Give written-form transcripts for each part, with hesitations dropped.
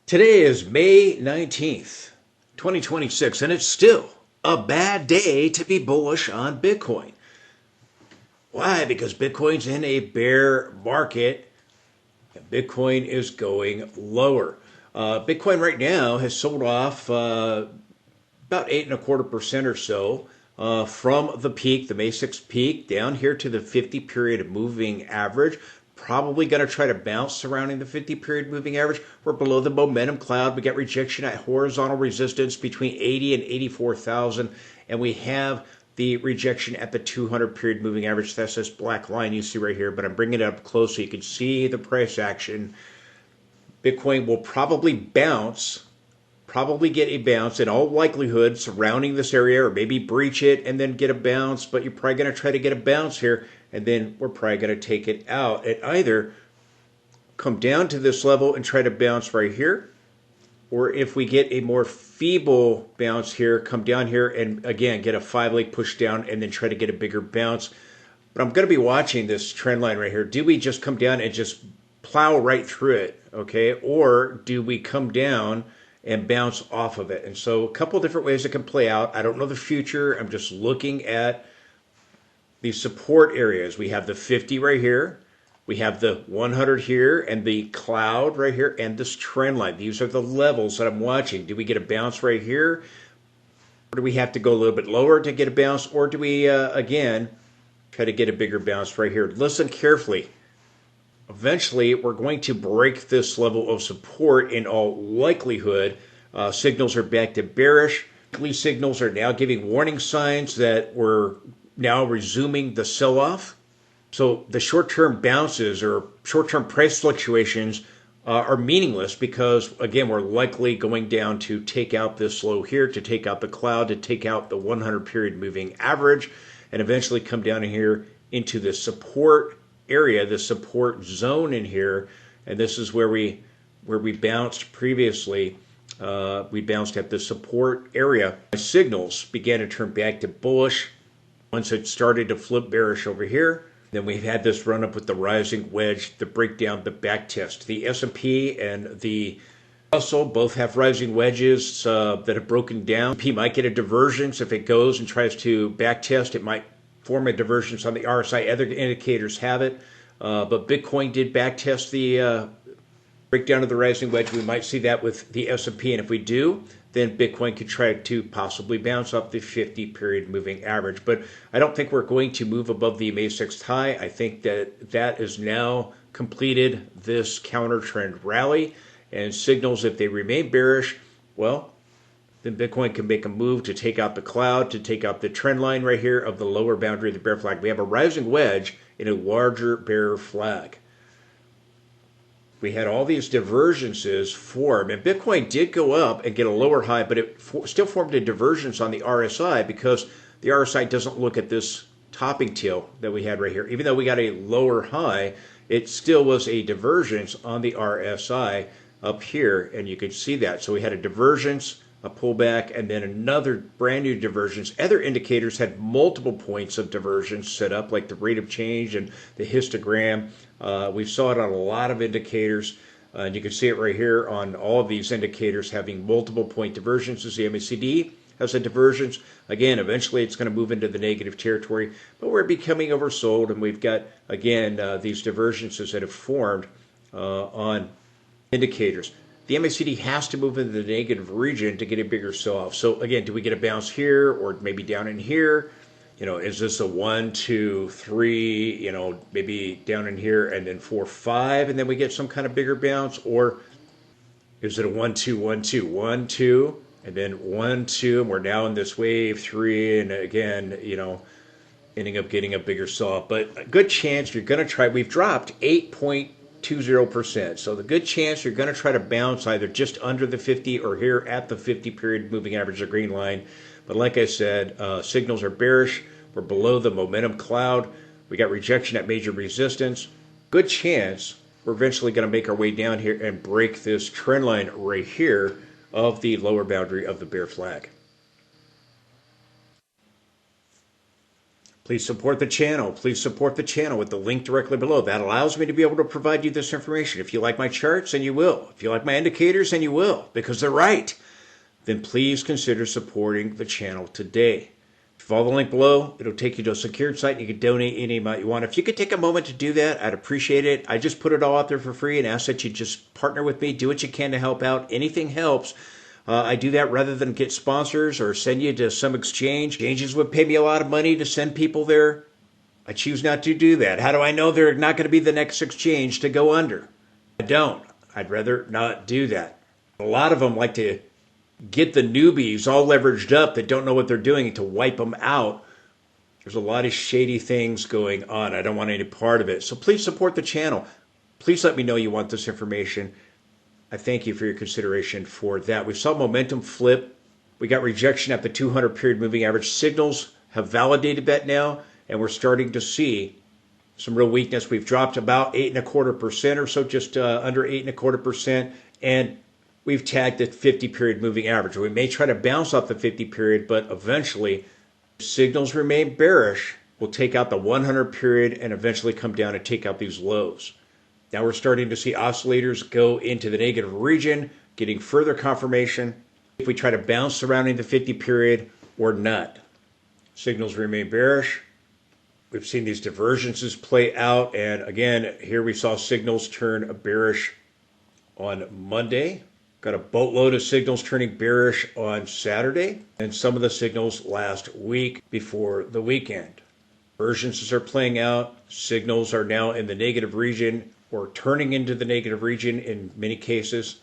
Today is May 19th, 2026, and it's still a bad day to be bullish on Bitcoin. Why? Because Bitcoin's in a bear market and Bitcoin is going lower. Bitcoin right now has sold off about 8.25% or so from the peak, the May 6th peak, down here to the 50 period moving average. Probably going to try to bounce surrounding the 50 period moving average. We're below the momentum cloud. We got rejection at horizontal resistance between 80 and 84,000. And we have the rejection at the 200 period moving average. That's this black line you see right here. But I'm bringing it up close so you can see the price action. Bitcoin will probably bounce, get a bounce in all likelihood surrounding this area, or maybe breach it and then get a bounce. But you're probably going to try to get a bounce here. And then we're probably going to take it out and either come down to this level and try to bounce right here, or if we get a more feeble bounce here, come down here and again get a 5-leg push down and then try to get a bigger bounce. But I'm going to be watching this trend line right here. Do we just come down and just plow right through it, okay? Or do we come down and bounce off of it? And so a couple different ways it can play out. I don't know the future. I'm just looking at the support areas. We have the 50 right here, we have the 100 here, and the cloud right here, and this trend line. These are the levels that I'm watching. Do we get a bounce right here? Or do we have to go a little bit lower to get a bounce? Or do we, again, try to get a bigger bounce right here? Listen carefully. Eventually, we're going to break this level of support in all likelihood. Signals are back to bearish. Weekly signals are now giving warning signs that we're now resuming the sell-off. So the short-term bounces or short-term price fluctuations are meaningless because, again, we're likely going down to take out this low here, to take out the cloud, to take out the 100 period moving average, and eventually come down here into the support area, the support zone in here. And this is where we bounced previously. We bounced at the support area. Signals began to turn back to bullish once it started to flip bearish over here. Then we've had this run up with the rising wedge, the breakdown, the back test. The S&P and the Russell both have rising wedges that have broken down. S&P might get a divergence if it goes and tries to back test. It might form a divergence on the RSI. Other indicators have it. But Bitcoin did back test the breakdown of the rising wedge. We might see that with the S&P. And if we do, then Bitcoin could try to possibly bounce up the 50 period moving average. But I don't think we're going to move above the May 6th high. I think that is now completed this counter trend rally, and signals if they remain bearish, well, then Bitcoin can make a move to take out the cloud, to take out the trend line right here of the lower boundary of the bear flag. We have a rising wedge in a larger bear flag. We had all these divergences form, and Bitcoin did go up and get a lower high, but it still formed a divergence on the RSI because the RSI doesn't look at this topping tail that we had right here. Even though we got a lower high, it still was a divergence on the RSI up here, and you could see that. So we had a divergence, a pullback, and then another brand new divergence. Other indicators had multiple points of divergence set up, like the rate of change and the histogram. We saw it on a lot of indicators, and you can see it right here on all of these indicators having multiple point divergences. The MACD has a divergence. Again, eventually it's going to move into the negative territory, but we're becoming oversold, and we've got, again, these divergences that have formed on indicators. The MACD has to move into the negative region to get a bigger sell-off. So again, do we get a bounce here or maybe down in here? You know, is this a 1, 2, 3, you know, maybe down in here and then 4, 5, and then we get some kind of bigger bounce? Or is it a 1, 2, 1, 2, 1, 2, and then 1, 2, and we're now in this wave 3, and again, you know, ending up getting a bigger sell-off. But a good chance you're going to try. We've dropped 8.20%. So the good chance you're going to try to bounce either just under the 50 or here at the 50 period moving average, the green line. But like I said, signals are bearish. We're below the momentum cloud. We got rejection at major resistance. Good chance we're eventually going to make our way down here and break this trend line right here of the lower boundary of the bear flag. Please support the channel. Please support the channel with the link directly below. That allows me to be able to provide you this information. If you like my charts, then you will. If you like my indicators, then you will, because they're right. Then please consider supporting the channel today. Follow the link below. It'll take you to a secured site. You can donate any amount you want. If you could take a moment to do that, I'd appreciate it. I just put it all out there for free and ask that you just partner with me. Do what you can to help out. Anything helps. I do that rather than get sponsors or send you to some exchange. Exchanges would pay me a lot of money to send people there. I choose not to do that. How do I know they're not going to be the next exchange to go under? I don't. I'd rather not do that. A lot of them like to get the newbies all leveraged up that don't know what they're doing to wipe them out. There's a lot of shady things going on. I don't want any part of it. So please support the channel. Please let me know you want this information. I thank you for your consideration for that. We saw momentum flip. We got rejection at the 200 period moving average. Signals have validated that now, and we're starting to see some real weakness. We've dropped about 8.25% or so, just under 8.25%, and we've tagged the 50 period moving average. We may try to bounce off the 50 period, but eventually signals remain bearish. We'll take out the 100 period and eventually come down and take out these lows. Now we're starting to see oscillators go into the negative region, getting further confirmation if we try to bounce surrounding the 50 period or not. Signals remain bearish. We've seen these divergences play out, and again, here we saw signals turn bearish on Monday. Got a boatload of signals turning bearish on Saturday, and some of the signals last week before the weekend. Divergences are playing out. Signals are now in the negative region or turning into the negative region in many cases.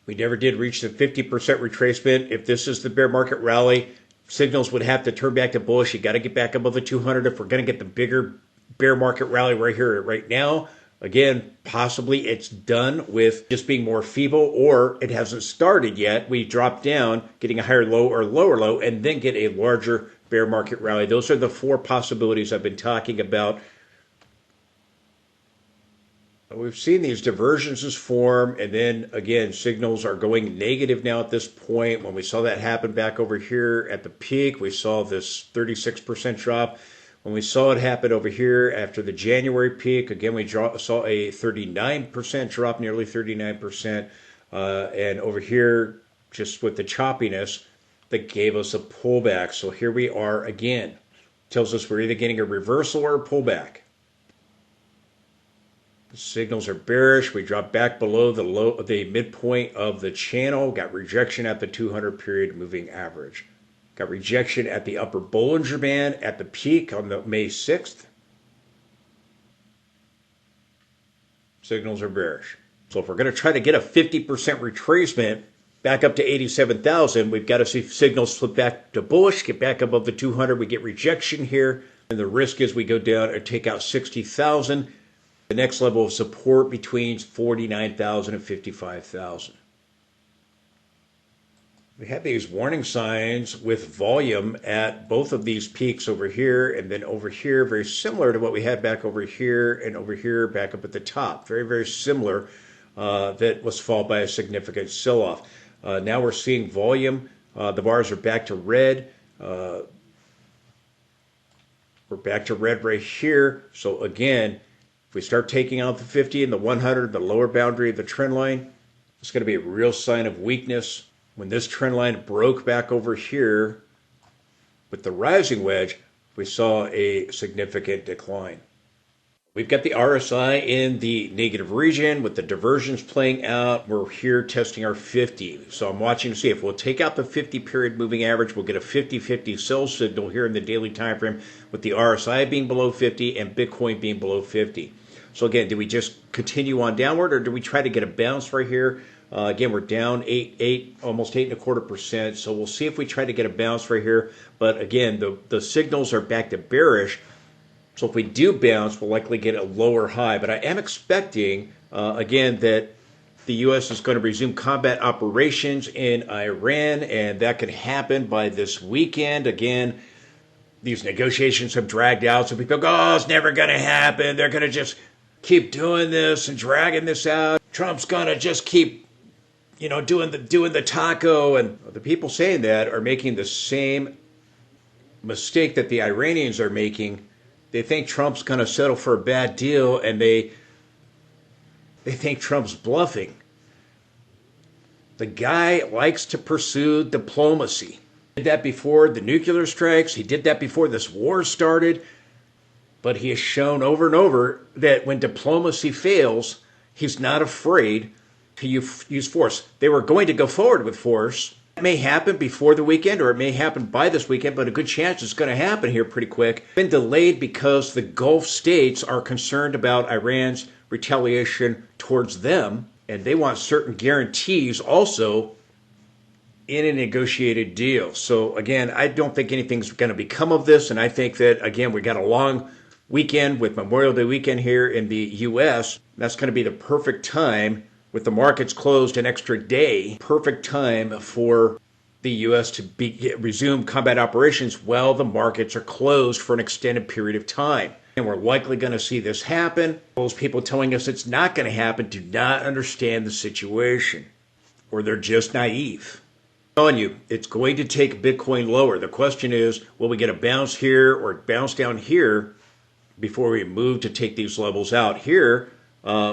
We never did reach the 50% retracement. If this is the bear market rally, signals would have to turn back to bullish. You got to get back above the 200 if we're going to get the bigger bear market rally right here, right now. Again, possibly it's done with just being more feeble, or it hasn't started yet. We drop down, getting a higher low or lower low, and then get a larger bear market rally. Those are the four possibilities I've been talking about. We've seen these divergences form, and then again, signals are going negative now at this point. When we saw that happen back over here at the peak, we saw this 36% drop. When we saw it happen over here after the January peak, again, we saw a 39% drop, nearly 39%. And over here, just with the choppiness, that gave us a pullback. So here we are again. Tells us we're either getting a reversal or a pullback. The signals are bearish. We dropped back below the midpoint of the channel. Got rejection at the 200 period moving average. Got rejection at the upper Bollinger Band at the peak on the May 6th. Signals are bearish. So if we're going to try to get a 50% retracement back up to 87,000, we've got to see signals flip back to bullish, get back above the 200. We get rejection here, and the risk is we go down and take out 60,000. The next level of support between 49,000 and 55,000. We have these warning signs with volume at both of these peaks over here and then over here, very similar to what we had back over here and over here back up at the top. Very, very similar. That was followed by a significant sell-off. Now we're seeing volume. The bars are back to red. We're back to red right here. So again, if we start taking out the 50 and the 100, the lower boundary of the trend line, it's going to be a real sign of weakness. When this trend line broke back over here with the rising wedge, we saw a significant decline. We've got the RSI in the negative region with the diversions playing out. We're here testing our 50. So I'm watching to see if we'll take out the 50 period moving average. We'll get a 50-50 sell signal here in the daily time frame with the RSI being below 50 and Bitcoin being below 50. So again, do we just continue on downward, or do we try to get a bounce right here? Again, we're down almost 8.25%. So we'll see if we try to get a bounce right here. But again, the signals are back to bearish. So if we do bounce, we'll likely get a lower high. But I am expecting, again, that the U.S. is going to resume combat operations in Iran, and that could happen by this weekend. Again, these negotiations have dragged out. So people go, oh, it's never going to happen. They're going to just keep doing this and dragging this out. Trump's going to just keep doing the taco, and the people saying that are making the same mistake that the Iranians are making. They think Trump's going to settle for a bad deal, and they think Trump's bluffing. The guy likes to pursue diplomacy. He did that before the nuclear strikes. He did that before this war started. But he has shown over and over that when diplomacy fails, he's not afraid to use force. They were going to go forward with force. It may happen before the weekend, or it may happen by this weekend, but a good chance it's going to happen here pretty quick. It's been delayed because the Gulf states are concerned about Iran's retaliation towards them, and they want certain guarantees also in a negotiated deal. So again, I don't think anything's going to become of this, and I think that, again, we got a long weekend with Memorial Day weekend here in the U.S. That's going to be the perfect time, with the markets closed an extra day, perfect time for the U.S. to resume combat operations while the markets are closed for an extended period of time. And we're likely going to see this happen. Those people telling us it's not going to happen do not understand the situation, or they're just naive. I'm telling you, it's going to take Bitcoin lower. The question is, will we get a bounce here or bounce down here before we move to take these levels out? Here,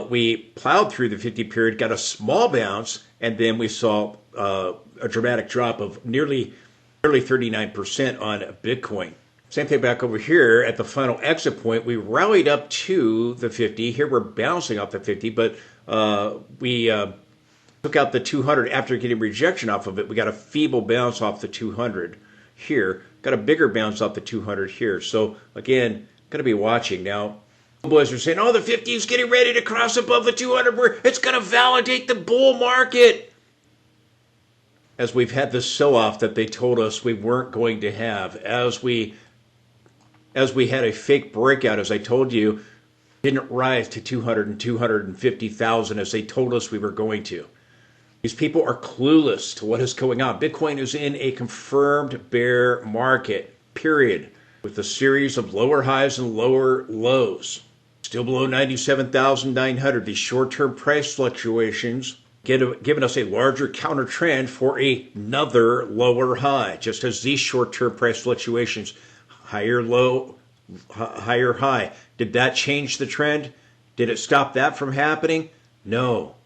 we plowed through the 50 period, got a small bounce, and then we saw a dramatic drop of nearly 39% on Bitcoin. Same thing back over here at the final exit point. We rallied up to the 50. Here we're bouncing off the 50, but we took out the 200 after getting rejection off of it. We got a feeble bounce off the 200 here. Got a bigger bounce off the 200 here. So again, going to be watching. Now, boys are saying, oh, the 50 is getting ready to cross above the 200. It's going to validate the bull market. As we've had this sell-off that they told us we weren't going to have. As we had a fake breakout, as I told you, didn't rise to 200 and 250,000 as they told us we were going to. These people are clueless to what is going on. Bitcoin is in a confirmed bear market, period, with a series of lower highs and lower lows. Still below 97,900. These short-term price fluctuations giving us a larger counter trend for another lower high, just as these short-term price fluctuations, higher low, higher high. Did that change the trend? Did it stop that from happening? No.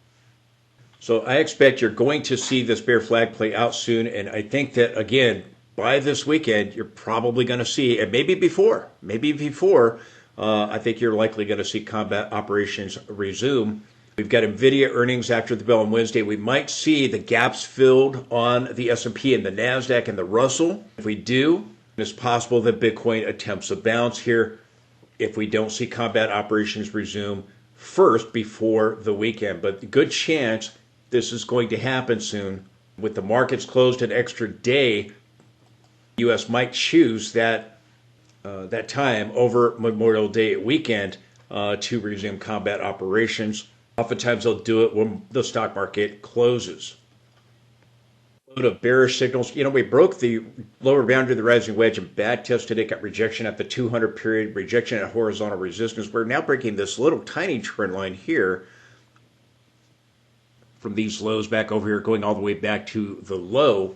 So I expect you're going to see this bear flag play out soon, and I think that, again, by this weekend, you're probably going to see, and maybe before, I think you're likely going to see combat operations resume. We've got NVIDIA earnings after the bell on Wednesday. We might see the gaps filled on the S&P and the NASDAQ and the Russell. If we do, it's possible that Bitcoin attempts a bounce here if we don't see combat operations resume first before the weekend. But good chance this is going to happen soon. With the markets closed an extra day, the U.S. might choose that time over Memorial Day weekend to resume combat operations. Oftentimes they'll do it when the stock market closes. Load of bearish signals. We broke the lower boundary of the rising wedge and back tested it, got rejection at the 200 period, rejection at horizontal resistance. We're now breaking this little tiny trend line here from these lows back over here, going all the way back to the low,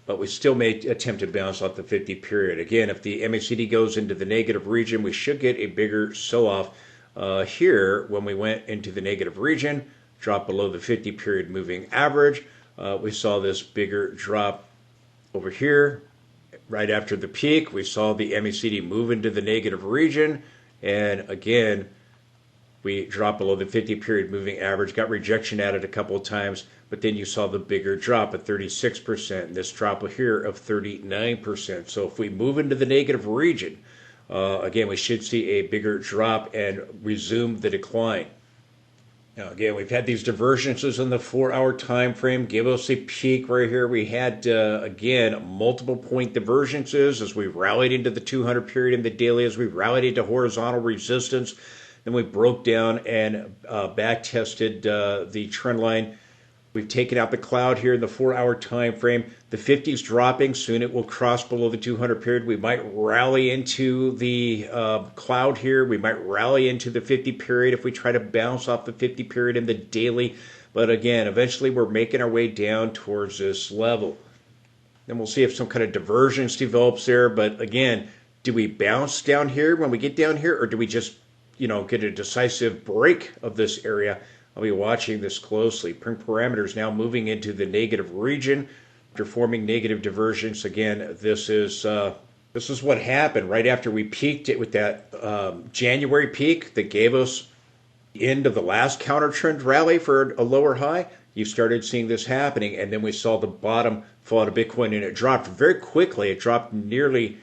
but we still may attempt to bounce off the 50 period. Again, if the MACD goes into the negative region, we should get a bigger sell-off here when we went into the negative region, drop below the 50 period moving average. We saw this bigger drop over here right after the peak. We saw the MACD move into the negative region, and again, we dropped below the 50 period moving average, got rejection at it a couple of times, but then you saw the bigger drop of 36%, and this drop here of 39%. So if we move into the negative region, again, we should see a bigger drop and resume the decline. Now, again, we've had these divergences in the 4-hour time frame. Give us a peak right here. We had, again, multiple point divergences as we rallied into the 200 period in the daily, as we rallied into horizontal resistance. Then we broke down and back tested the trend line. We've taken out the cloud here in the 4-hour time frame. The 50 is dropping. Soon it will cross below the 200 period. We might rally into the cloud here. We might rally into the 50 period if we try to bounce off the 50 period in the daily. But again, eventually we're making our way down towards this level. Then we'll see if some kind of divergence develops there. But again, do we bounce down here when we get down here, or do we just, get a decisive break of this area? I'll be watching this closely. Parameters now moving into the negative region after forming negative divergence. Again, this is what happened right after we peaked it with that January peak that gave us the end of the last counter trend rally for a lower high. You started seeing this happening, and then we saw the bottom fall out of Bitcoin, and it dropped very quickly. It dropped nearly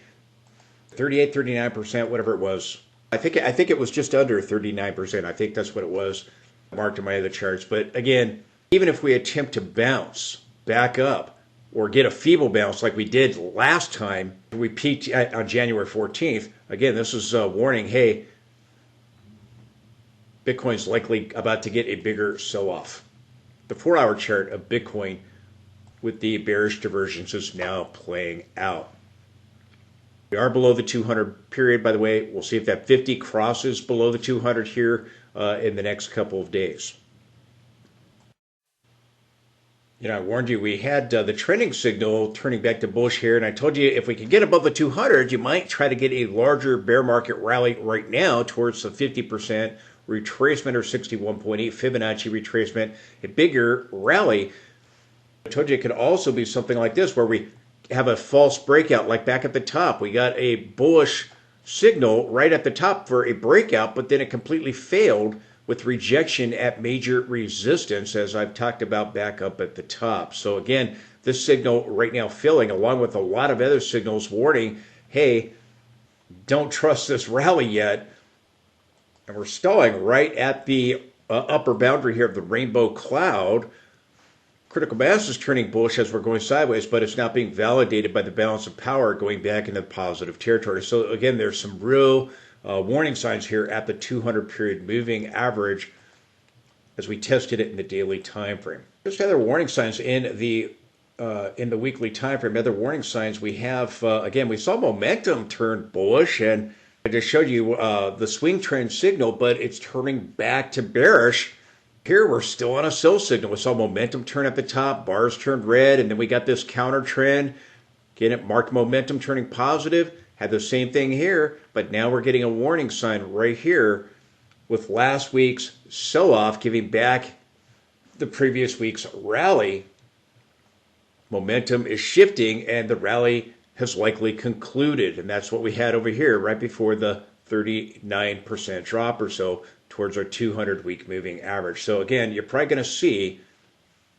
38, 39%, whatever it was. I think it was just under 39%. I think that's what it was, marked in my other charts. But again, even if we attempt to bounce back up or get a feeble bounce like we did last time, we peaked on January 14th. Again, this is a warning. Hey, Bitcoin's likely about to get a bigger sell-off. The 4-hour chart of Bitcoin with the bearish divergence is now playing out. We are below the 200 period, by the way. We'll see if that 50 crosses below the 200 here in the next couple of days. I warned you we had the trending signal turning back to bullish here, and I told you if we could get above the 200, you might try to get a larger bear market rally right now towards the 50% retracement or 61.8 Fibonacci retracement, a bigger rally. I told you it could also be something like this where we have a false breakout like back at the top. We got a bullish signal right at the top for a breakout, but then it completely failed with rejection at major resistance, as I've talked about back up at the top. So again, this signal right now filling along with a lot of other signals warning, hey, don't trust this rally yet. And we're stalling right at the upper boundary here of the rainbow cloud. Critical mass is turning bullish as we're going sideways, but it's not being validated by the balance of power going back into positive territory. So again, there's some real warning signs here at the 200 period moving average as we tested it in the daily time frame. Just other warning signs in the weekly time frame. Other warning signs we have, again, we saw momentum turn bullish, and I just showed you the swing trend signal, but it's turning back to bearish. Here we're still on a sell signal. We saw momentum turn at the top, bars turned red, and then we got this counter trend. Again, it marked momentum turning positive. Had the same thing here, but now we're getting a warning sign right here with last week's sell-off giving back the previous week's rally. Momentum is shifting, and the rally has likely concluded, and that's what we had over here right before the 39% drop or so towards our 200-week moving average. So again, you're probably going to see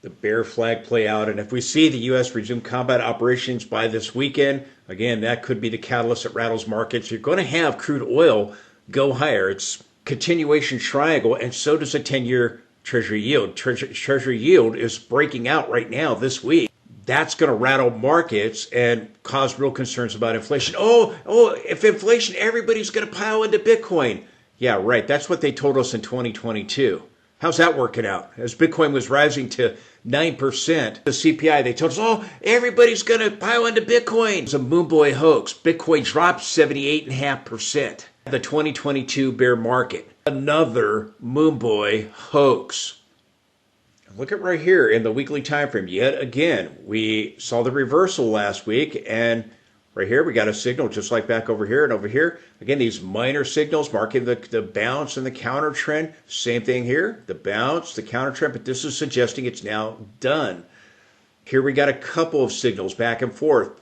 the bear flag play out, and if we see the U.S. resume combat operations by this weekend, again, that could be the catalyst that rattles markets. You're going to have crude oil go higher. It's continuation triangle, and so does a 10-year Treasury yield. Treasury yield is breaking out right now this week. That's going to rattle markets and cause real concerns about inflation. If inflation, everybody's going to pile into Bitcoin. Yeah, right. That's what they told us in 2022. How's that working out? As Bitcoin was rising to 9%, the CPI, they told us, everybody's going to pile into Bitcoin. It's a moonboy hoax. Bitcoin dropped 78.5%. The 2022 bear market. Another moonboy hoax. Look at right here in the weekly time frame. Yet again, we saw the reversal last week, and right here we got a signal just like back over here and over here. Again, these minor signals marking the bounce and the counter trend. Same thing here, the bounce, the counter trend, but this is suggesting it's now done. Here we got a couple of signals back and forth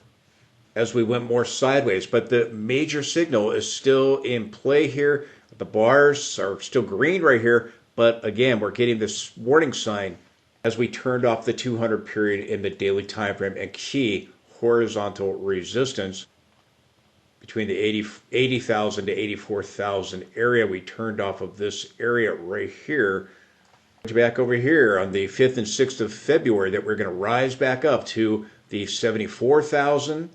as we went more sideways, but the major signal is still in play here. The bars are still green right here, but again, we're getting this warning sign as we turned off the 200 period in the daily time frame and key horizontal resistance between the 80,000 to 84,000 area. We turned off of this area right here. Back over here on the 5th and 6th of February that we're going to rise back up to the 74,000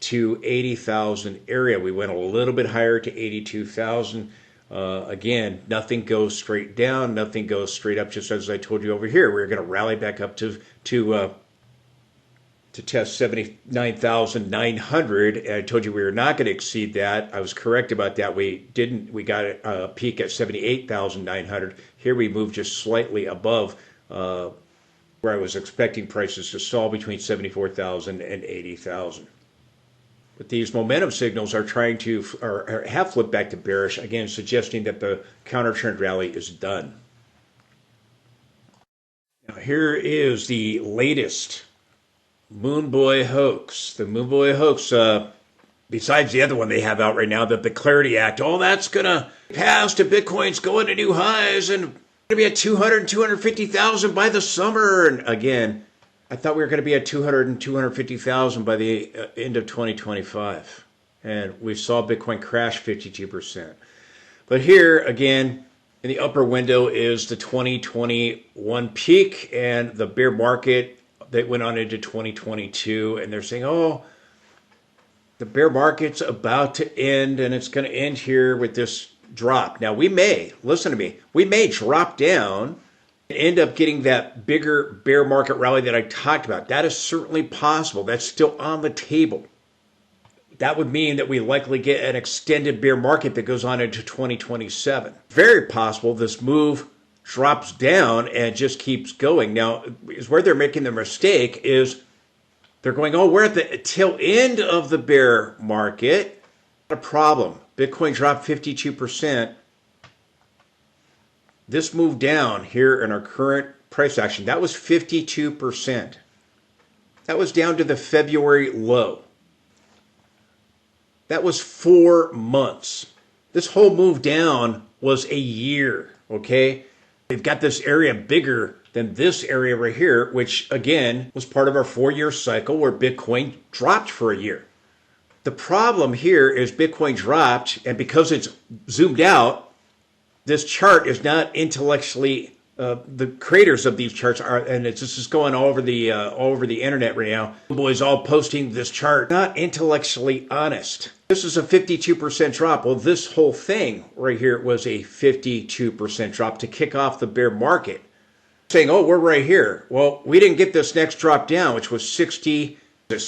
to 80,000 area. We went a little bit higher to 82,000. Again, nothing goes straight down, nothing goes straight up, just as I told you over here. We're going to rally back up to test 79,900. And I told you we were not going to exceed that. I was correct about that. We didn't. We got a peak at 78,900. Here we moved just slightly above where I was expecting prices to stall between 74,000 and 80,000. But these momentum signals are trying to, or have flipped back to bearish, again, suggesting that the counter trend rally is done. Now, here is the latest Moonboy hoax. The Moonboy hoax, besides the other one they have out right now, the Clarity Act, all that's going to pass to Bitcoin's going to new highs and going to be at 200 and 250,000 by the summer. And again, I thought we were going to be at 200 and 250,000 by the end of 2025. And we saw Bitcoin crash 52%. But here, again, in the upper window is the 2021 peak and the bear market that went on into 2022. And they're saying, oh, the bear market's about to end, and it's going to end here with this drop. Now, we may, listen to me, we may drop down and end up getting that bigger bear market rally that I talked about. That is certainly possible. That's still on the table. That would mean that we likely get an extended bear market that goes on into 2027. Very possible this move drops down and just keeps going. Now, is where they're making the mistake is they're going, oh, we're at the tail end of the bear market. Not a problem. Bitcoin dropped 52%. This move down here in our current price action, that was 52%. That was down to the February low. That was 4 months. This whole move down was a year, okay? They've got this area bigger than this area right here, which again was part of our 4-year cycle where Bitcoin dropped for a year. The problem here is Bitcoin dropped, and because it's zoomed out, this chart is not intellectually, the creators of these charts are, and this is going all over the internet right now. Boys all posting this chart, not intellectually honest. This is a 52% drop. Well, this whole thing right here was a 52% drop to kick off the bear market. Saying, oh, we're right here. Well, we didn't get this next drop down, which was 60, I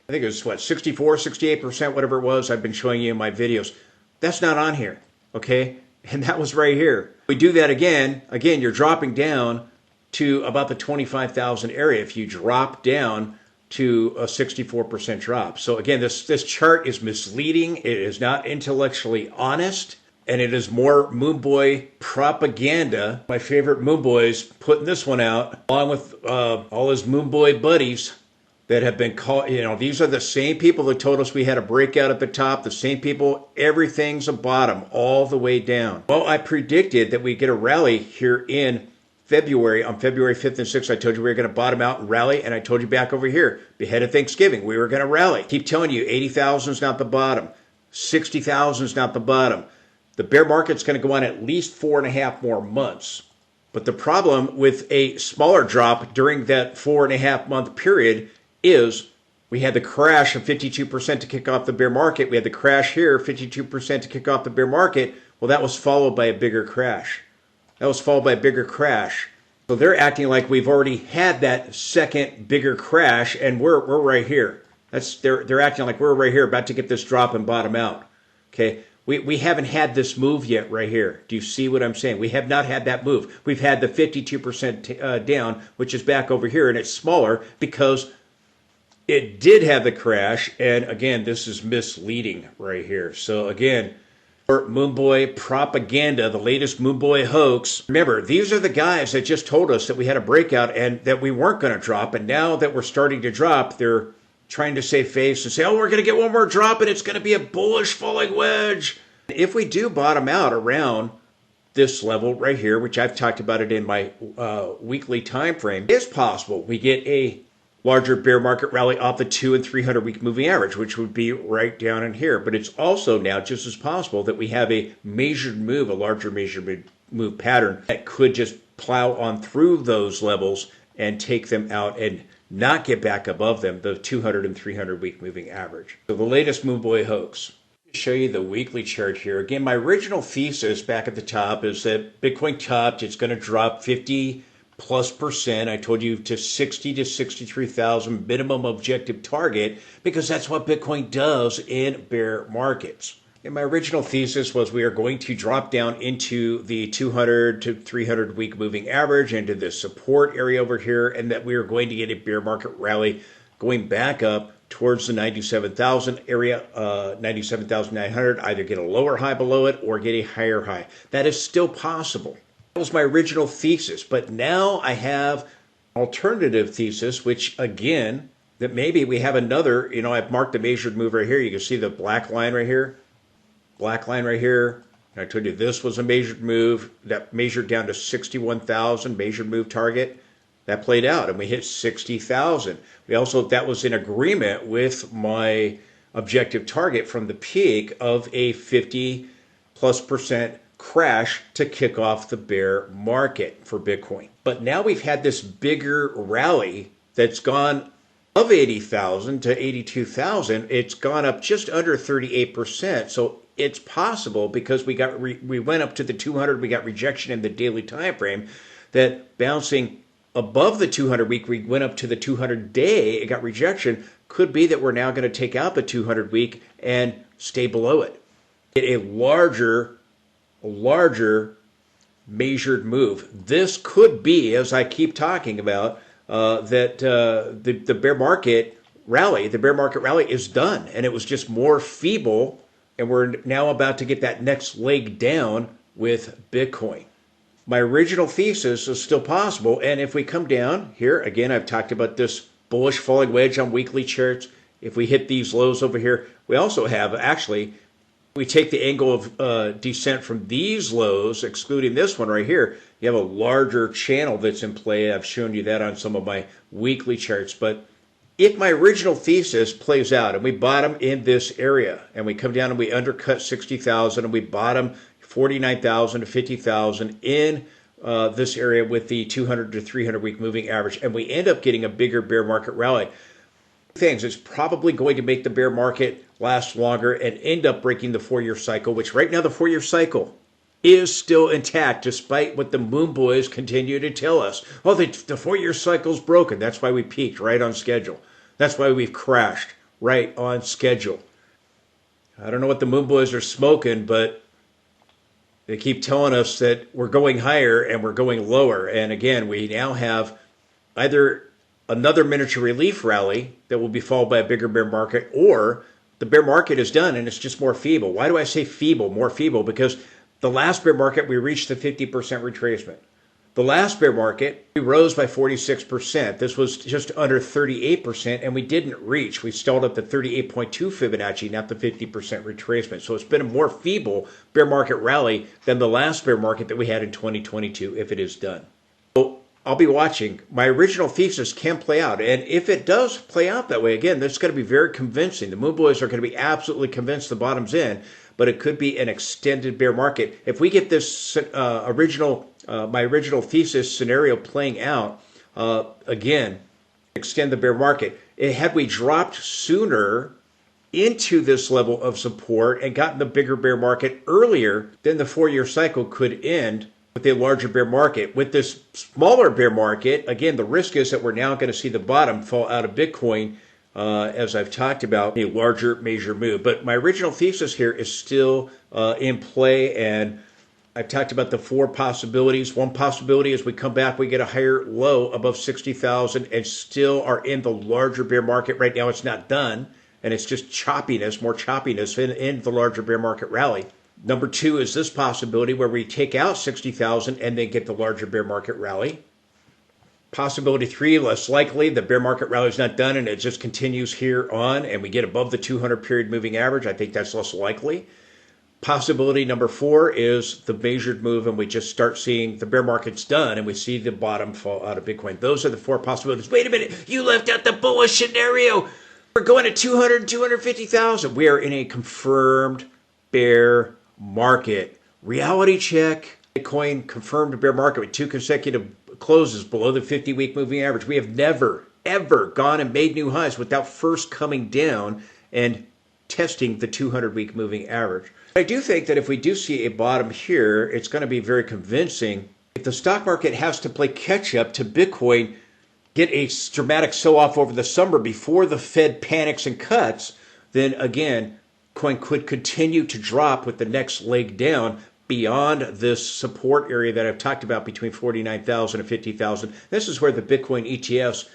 think it was what, 64, 68%, whatever it was. I've been showing you in my videos. That's not on here, okay? And that was right here. We do that again, you're dropping down to about the 25,000 area if you drop down to a 64% drop. So again, this chart is misleading. It is not intellectually honest. And it is more Moonboy propaganda. My favorite Moonboys putting this one out, along with all his Moonboy buddies that have been called, these are the same people that told us we had a breakout at the top, the same people, everything's a bottom all the way down. Well, I predicted that we get a rally here in February, on February 5th and 6th. I told you we were going to bottom out and rally, and I told you back over here, ahead of Thanksgiving, we were going to rally. Keep telling you, 80,000 is not the bottom. 60,000 is not the bottom. The bear market's going to go on at least 4.5 more months. But the problem with a smaller drop during that 4.5 month period is we had the crash of 52% to kick off the bear market. We had the crash here, 52% to kick off the bear market. Well, that was followed by a bigger crash. So they're acting like we've already had that second bigger crash, and we're right here. They're acting like we're right here about to get this drop and bottom out. Okay. We haven't had this move yet right here. Do you see what I'm saying? We have not had that move. We've had the 52% down, which is back over here, and it's smaller because it did have the crash. And again, this is misleading right here. So again, for Moonboy propaganda, the latest Moonboy hoax. Remember, these are the guys that just told us that we had a breakout and that we weren't going to drop. And now that we're starting to drop, they're trying to save face and say, oh, we're going to get one more drop and it's going to be a bullish falling wedge. If we do bottom out around this level right here, which I've talked about it in my weekly time frame, it is possible we get a larger bear market rally off the 200 and 300 week moving average, which would be right down in here. But it's also now just as possible that we have a measured move, a larger measured move pattern that could just plow on through those levels and take them out and not get back above them, the 200 and 300 week moving average. So the latest Moonboy hoax. Show you the weekly chart here. Again, my original thesis back at the top is that Bitcoin topped. It's going to drop 50+%. I told you to 60 to 63,000 minimum objective target because that's what Bitcoin does in bear markets. And my original thesis was we are going to drop down into the 200 to 300 week moving average, into this support area over here, and that we are going to get a bear market rally going back up towards the 97,000 area, 97,900, either get a lower high below it or get a higher high. That is still possible. That was my original thesis, but now I have alternative thesis, which again, that maybe we have another, I've marked the measured move right here. You can see the black line right here. Black line right here. And I told you this was a measured move that measured down to 61,000, measured move target. That played out and we hit 60,000. That was in agreement with my objective target from the peak of a 50+% crash to kick off the bear market for Bitcoin. But now we've had this bigger rally that's gone of 80,000 to 82,000. It's gone up just under 38%. So it's possible, because we went up to the 200, we got rejection in the daily time frame, that bouncing above the 200 week, we went up to the 200 day, it got rejection. Could be that we're now going to take out the 200 week and stay below it. Get a larger measured move. This could be, as I keep talking about, that the bear market rally is done, and it was just more feeble. And we're now about to get that next leg down with Bitcoin. My original thesis is still possible. And if we come down here, again, I've talked about this bullish falling wedge on weekly charts. If we hit these lows over here, we also have, we take the angle of descent from these lows, excluding this one right here, you have a larger channel that's in play. I've shown you that on some of my weekly charts. But if my original thesis plays out and we bottom in this area and we come down and we undercut 60,000 and we bottom 49,000 to 50,000 in this area with the 200 to 300 week moving average, and we end up getting a bigger bear market rally, it's probably going to make the bear market last longer and end up breaking the 4-year cycle, which right now the 4-year cycle is still intact, despite what the moon boys continue to tell us. Oh, the 4-year cycle's broken. That's why we peaked right on schedule. That's why we've crashed right on schedule. I don't know what the moon boys are smoking, but they keep telling us that we're going higher and we're going lower. And again, we now have either another miniature relief rally that will be followed by a bigger bear market, or the bear market is done and it's just more feeble. Why do I say feeble, more feeble? Because the last bear market, we reached the 50% retracement. The last bear market, we rose by 46%. This was just under 38%, and we didn't reach. We stalled at the 38.2 Fibonacci, not the 50% retracement. So it's been a more feeble bear market rally than the last bear market that we had in 2022, if it is done. So I'll be watching. My original thesis can play out, and if it does play out that way, again, that's going to be very convincing. The moon boys are going to be absolutely convinced the bottom's in, but it could be an extended bear market. If we get this my original thesis scenario playing out, again, extend the bear market. Had we dropped sooner into this level of support and gotten the bigger bear market earlier, then the 4-year cycle could end with a larger bear market. With this smaller bear market, again, the risk is that we're now going to see the bottom fall out of Bitcoin, as I've talked about, a larger major move. But my original thesis here is still in play, and I've talked about the 4 possibilities. One possibility is we come back, we get a higher low above 60,000 and still are in the larger bear market. Right now it's not done, and it's just choppiness, more choppiness in the larger bear market rally. Number 2 is this possibility where we take out 60,000 and then get the larger bear market rally. Possibility 3, less likely, the bear market rally is not done and it just continues here on and we get above the 200 period moving average. I think that's less likely. Possibility number 4 is the measured move and we just start seeing the bear market's done and we see the bottom fall out of Bitcoin. Those are the 4 possibilities. Wait a minute, you left out the bullish scenario. We're going at 200 and 250,000. We are in a confirmed bear market. Reality check. Bitcoin confirmed a bear market with 2 consecutive closes below the 50-week moving average. We have never, ever gone and made new highs without first coming down and testing the 200-week moving average. I do think that if we do see a bottom here, it's going to be very convincing. If the stock market has to play catch up to Bitcoin, get a dramatic sell-off over the summer before the Fed panics and cuts, then again, Bitcoin could continue to drop with the next leg down beyond this support area that I've talked about between 49,000 and 50,000. This is where the Bitcoin ETFs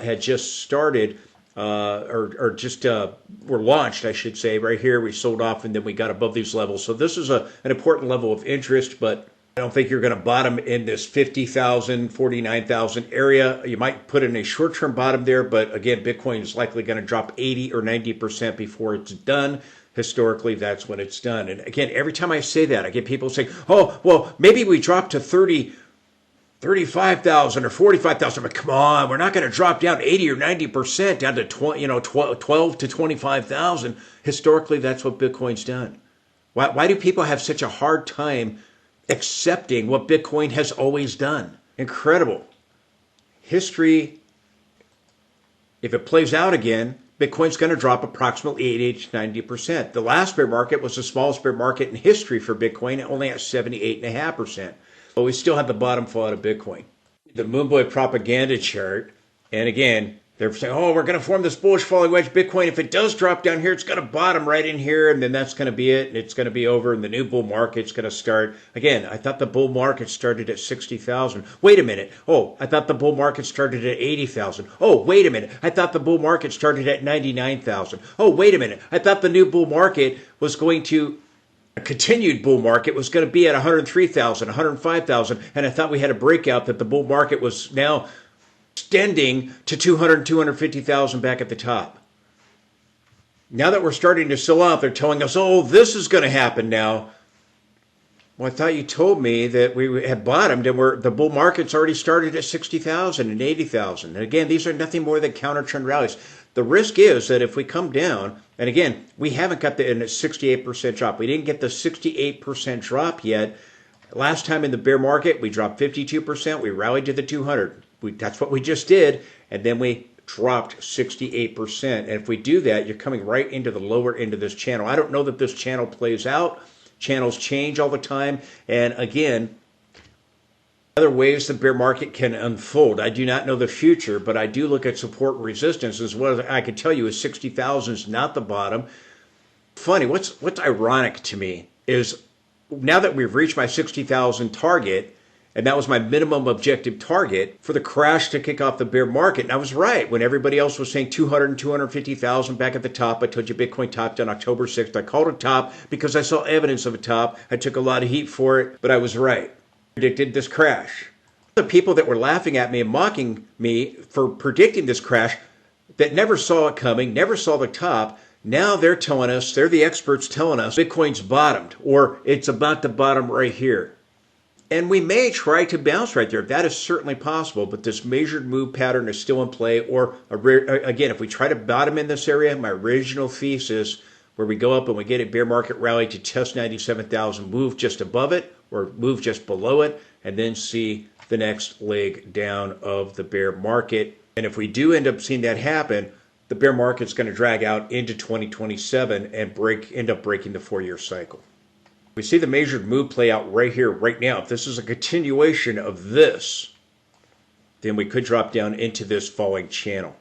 had just started, or just were launched, I should say. Right here, we sold off and then we got above these levels. So this is an important level of interest, but I don't think you're going to bottom in this 50,000, 49,000 area. You might put in a short-term bottom there, but again, Bitcoin is likely going to drop 80 or 90% before it's done. Historically, that's when it's done. And again, every time I say that, I get people saying, oh, well, maybe we drop to 35,000 or 45,000. But come on, we're not going to drop down 80 or 90% down to 12 to 25,000. Historically, that's what Bitcoin's done. Why do people have such a hard time accepting what Bitcoin has always done? Incredible. History, if it plays out again, Bitcoin's going to drop approximately 80 to 90%. The last bear market was the smallest bear market in history for Bitcoin, only at 78.5%. But we still have the bottom fall out of Bitcoin. The Moonboy propaganda chart, and again, they're saying, oh, we're going to form this bullish falling wedge. Bitcoin, if it does drop down here, it's going to bottom right in here, and then that's going to be it, and it's going to be over, and the new bull market's going to start. Again, I thought the bull market started at 60,000. Wait a minute. Oh, I thought the bull market started at 80,000. Oh, wait a minute. I thought the bull market started at 99,000. Oh, wait a minute. I thought the new bull market was going to, a continued bull market was going to be at 103,000, 105,000, and I thought we had a breakout that the bull market was now extending to 200, 250,000 back at the top. Now that we're starting to sell out, they're telling us, oh, this is going to happen now. Well, I thought you told me that we had bottomed and the bull market's already started at 60,000 and 80,000. And again, these are nothing more than counter trend rallies. The risk is that if we come down, and again, we haven't got the 68% drop. We didn't get the 68% drop yet. Last time in the bear market, we dropped 52%. We rallied to the 200. That's what we just did, and then we dropped 68%. And if we do that, you're coming right into the lower end of this channel. I don't know that this channel plays out. Channels change all the time. And again, other ways the bear market can unfold. I do not know the future, but I do look at support and resistance. As well as I can tell you is 60,000 is not the bottom. Funny, what's ironic to me is now that we've reached my 60,000 target, and that was my minimum objective target for the crash to kick off the bear market. And I was right. When everybody else was saying 200 and 250,000 back at the top, I told you Bitcoin topped on October 6th. I called it top because I saw evidence of a top. I took a lot of heat for it, but I was right. I predicted this crash. The people that were laughing at me and mocking me for predicting this crash that never saw it coming, never saw the top, now they're telling us, they're the experts telling us Bitcoin's bottomed or it's about to bottom right here. And we may try to bounce right there. That is certainly possible, but this measured move pattern is still in play. Or again, if we try to bottom in this area, my original thesis where we go up and we get a bear market rally to test 97,000, move just above it or move just below it, and then see the next leg down of the bear market. And if we do end up seeing that happen, the bear market's going to drag out into 2027 and end up breaking the 4-year cycle. We see the measured move play out right here, right now. If this is a continuation of this, then we could drop down into this falling channel.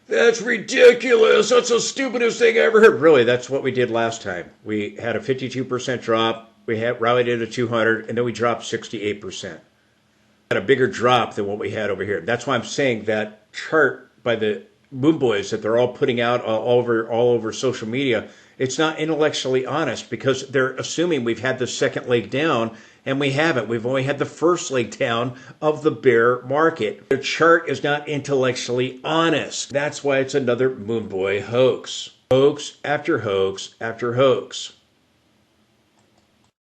That's ridiculous. That's the stupidest thing I ever heard. Really, that's what we did last time. We had a 52% drop. We had rallied into 200, and then we dropped 68%. Had a bigger drop than what we had over here. That's why I'm saying that chart by the Moon Boys that they're all putting out all over social media, it's not intellectually honest because they're assuming we've had the second leg down, and we haven't. We've only had the first leg down of the bear market. The chart is not intellectually honest. That's why it's another Moon Boy hoax. Hoax after hoax after hoax.